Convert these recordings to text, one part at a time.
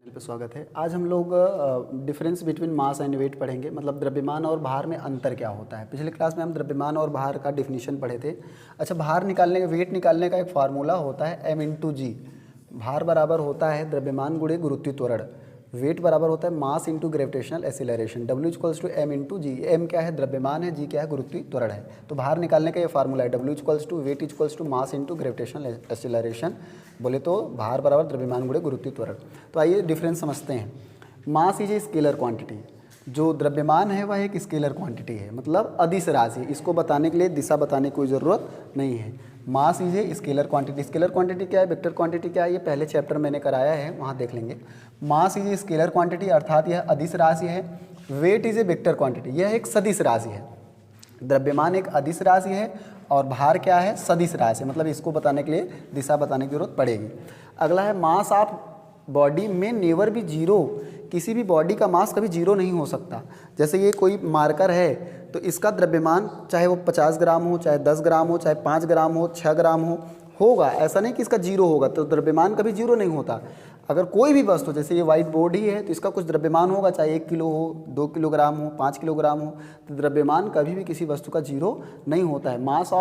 Channel पे स्वागत है। आज हम लोग difference between mass and weight पढ़ेंगे, मतलब द्रव्यमान और भार में अंतर क्या होता है। पिछले क्लास में हम द्रव्यमान और भार का डिफिनीशन पढ़े थे। अच्छा, भार निकालने का, वेट निकालने का एक फार्मूला होता है m/g। भार बराबर होता है द्रव्यमान गुणे गुरुत्वीय त्वरण। वेट बराबर होता है mass into gravitational acceleration. W=m/g। m क्या है? द्रव्यमान है। g क्या है? गुरुत्वीय त्वरण है। तो भार निकालने का ये फार्मूला है W=weight mass into gravitational acceleration. बोले तो भार बराबर द्रव्यमान गुणे गुरुत्वीय त्वरण। तो आइए डिफरेंस समझते हैं। मास इज ए स्केलर क्वांटिटी। जो द्रव्यमान है वह एक स्केलर क्वांटिटी है, मतलब अदिश राशि। इसको बताने के लिए दिशा बताने की कोई ज़रूरत नहीं है। मास is a scalar quantity. Scalar quantity क्या है, वेक्टर क्वांटिटी क्या है, ये पहले चैप्टर मैंने कराया है, वहाँ देख लेंगे। Mass is a scalar quantity, अर्थात यह अदिश राशि है। Weight is a vector quantity, यह एक सदिश राशि है। द्रव्यमान एक अदिश राशि है और भार क्या है? सदिश राशि, मतलब इसको बताने के लिए दिशा बताने की जरूरत पड़ेगी। अगला है मास ऑफ बॉडी में नेवर भी जीरो। किसी भी बॉडी का मास कभी जीरो नहीं हो सकता। जैसे ये कोई मार्कर है तो इसका द्रव्यमान चाहे वो 50 ग्राम हो, चाहे 10 ग्राम हो, चाहे 5 ग्राम हो, 6 ग्राम होगा। ऐसा नहीं कि इसका जीरो होगा। तो द्रव्यमान कभी जीरो नहीं होता। अगर कोई भी वस्तु, जैसे ये व्हाइट बोर्ड ही है, तो इसका कुछ द्रव्यमान होगा, चाहे 1 किलो हो, 2 किलोग्राम हो, 5 किलोग्राम हो। तो द्रव्यमान कभी भी किसी वस्तु का जीरो नहीं होता है। मास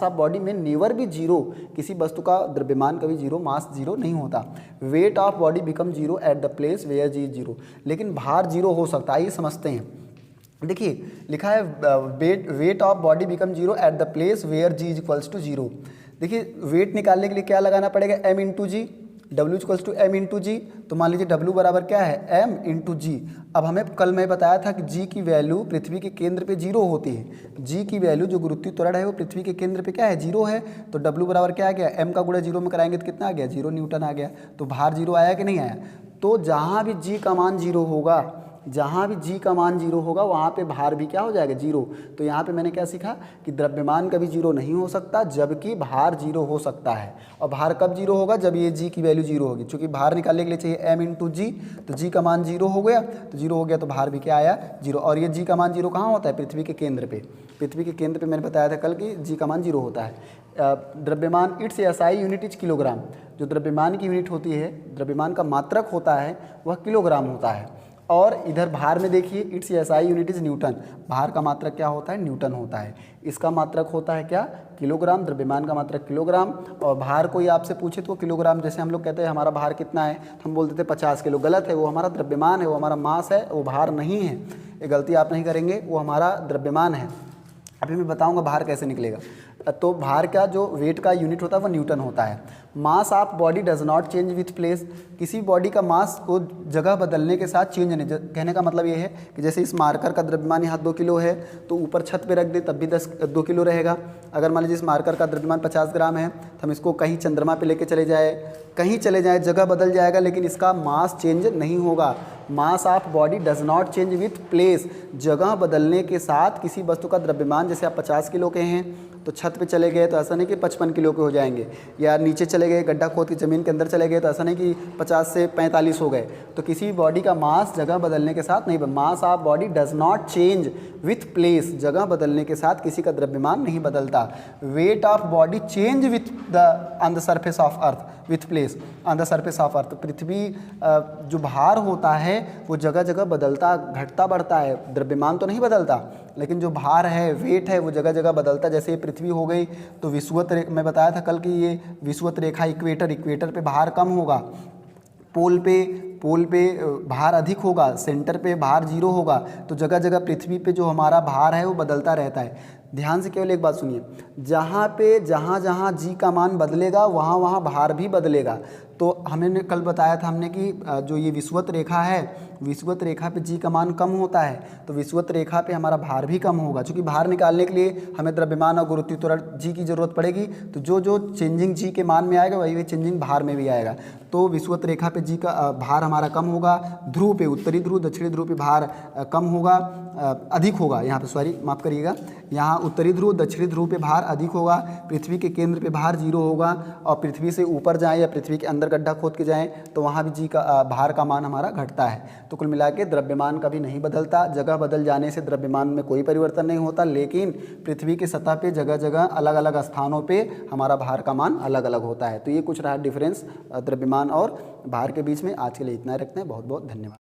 ऑफ बॉडी में नेवर भी जीरो। किसी वस्तु का द्रव्यमान कभी जीरो, मास जीरो नहीं होता। Weight of body become zero at the place where g is zero. लेकिन भार जीरो हो सकता है। आइए समझते हैं। देखिए लिखा है weight of body become zero at the place where g is equals to zero. देखिए वेट निकालने के लिए क्या लगाना पड़ेगा? m/g। W=m/g। तो मान लीजिए W बराबर क्या है? m/g। अब हमें कल मैं बताया था कि g की वैल्यू पृथ्वी के केंद्र पे जीरो होती है। g की वैल्यू जो गुरुत्वीय त्वरण है वो पृथ्वी के केंद्र पे क्या है? जीरो है। तो W बराबर क्या आ गया? m का गुणा जीरो में कराएंगे तो कितना आ गया? 0 न्यूटन आ गया। तो भार जीरो आया कि नहीं आया? तो जहाँ भी g का मान जीरो होगा, जहाँ भी g का मान जीरो होगा वहाँ पे भार भी क्या हो जाएगा? जीरो। तो यहाँ पे मैंने क्या सीखा कि द्रव्यमान कभी जीरो नहीं हो सकता, जबकि भार जीरो हो सकता है। और भार कब जीरो होगा? जब ये g की वैल्यू जीरो होगी। चूँकि भार निकालने के लिए चाहिए m/g, तो g का मान जीरो हो गया। तो जीरो हो गया तो भार भी क्या आया? जीरो। और ये g का मान जीरो कहाँ होता है? पृथ्वी के केंद्र पे। पृथ्वी के केंद्र पे मैंने बताया था कल कि g का मान जीरो होता है। द्रव्यमान it's SI unit is kilogram. जो द्रव्यमान की यूनिट होती है, द्रव्यमान का मात्रक होता है, वह किलोग्राम होता है। और इधर भार में देखिए it's SI unit is Newton. भार का मात्रक क्या होता है? न्यूटन होता है। इसका मात्रक होता है क्या? किलोग्राम। द्रव्यमान का मात्रक किलोग्राम। और भार कोई आपसे पूछे तो किलोग्राम, जैसे हम लोग कहते हैं हमारा भार कितना है, तो हम बोल देते हैं 50 किलो। गलत है, वो हमारा द्रव्यमान है, वो हमारा मास है, वो भार नहीं है। ये गलती आप नहीं करेंगे, वो हमारा द्रव्यमान है। अभी मैं बताऊंगा भार कैसे निकलेगा। तो भार का जो वेट का यूनिट होता है वो न्यूटन होता है। मास of body does not change with place. किसी बॉडी का मास को जगह बदलने के साथ चेंज नहीं। कहने का मतलब ये है कि जैसे इस मार्कर का द्रव्यमान यहाँ 2 किलो है, तो ऊपर छत पे रख दे तब भी 2 किलो रहेगा। अगर मान लीजिए इस मार्कर का द्रव्यमान 50 ग्राम है, तो हम इसको कहीं चंद्रमा पे लेके चले जाए, कहीं चले जाए, जगह बदल जाएगा, लेकिन इसका मास चेंज नहीं होगा। मास of body does not change with place. जगह बदलने के साथ किसी वस्तु का द्रव्यमान, जैसे आप 50 किलो के हैं तो छत पे चले गए तो ऐसा नहीं कि 55 किलो के हो जाएंगे, या नीचे चले गए गड्ढा खोद के ज़मीन के अंदर चले गए तो ऐसा नहीं कि 50 से 45 हो गए। तो किसी बॉडी का मास जगह बदलने के साथ नहीं। Mass of body does not change with place. जगह बदलने के साथ किसी का द्रव्यमान नहीं बदलता। Weight of body change with the on the surface of earth with place on the surface of earth. पृथ्वी जो भार होता है वो जगह जगह बदलता, घटता, बढ़ता है। द्रव्यमान तो नहीं बदलता, लेकिन जो भार है, वेट है, वो जगह जगह बदलता। जैसे पृथ्वी हो गई तो विषुवत रेखा, मैं बताया था कल कि ये विषुवत रेखा इक्वेटर पे भार कम होगा, पोल पे भार अधिक होगा, सेंटर पे भार जीरो होगा। तो जगह जगह पृथ्वी पे जो हमारा भार है वो बदलता रहता है। ध्यान से केवल एक बात सुनिए, जहाँ जहाँ जी का मान बदलेगा वहाँ वहाँ भार भी बदलेगा। तो हमने कल बताया था हमने कि जो ये विषुवत रेखा है, विषुवत रेखा पे जी का मान कम होता है, तो विषुवत रेखा पे हमारा भार भी कम होगा। क्योंकि भार निकालने के लिए हमें द्रव्यमान और गुरुत्वीय त्वरण जी की ज़रूरत पड़ेगी। तो जो जो चेंजिंग जी के मान में आएगा वही चेंजिंग भार में भी आएगा। तो विषुवत रेखा पे जी का भार हमारा कम होगा। ध्रुव पे, उत्तरी ध्रुव दक्षिणी ध्रुव पे भार कम होगा, अधिक होगा। यहाँ पे सॉरी माफ़ करिएगा, यहाँ उत्तरी ध्रुव दक्षिणी ध्रुव पे भार अधिक होगा। पृथ्वी के केंद्र पे भार जीरो होगा। और पृथ्वी से ऊपर जाएँ या पृथ्वी के अंदर गड्ढा खोद के जाएँ तो वहाँ भी जी का भार का मान हमारा घटता है। तो कुल मिला के द्रव्यमान कभी नहीं बदलता। जगह बदल जाने से द्रव्यमान में कोई परिवर्तन नहीं होता, लेकिन पृथ्वी की सतह पे जगह जगह अलग अलग स्थानों पे हमारा भार का मान अलग अलग होता है। तो ये कुछ रहा डिफरेंस द्रव्यमान द्रव्यमान और भार के बीच में। आज के लिए इतना रखते हैं, बहुत बहुत धन्यवाद।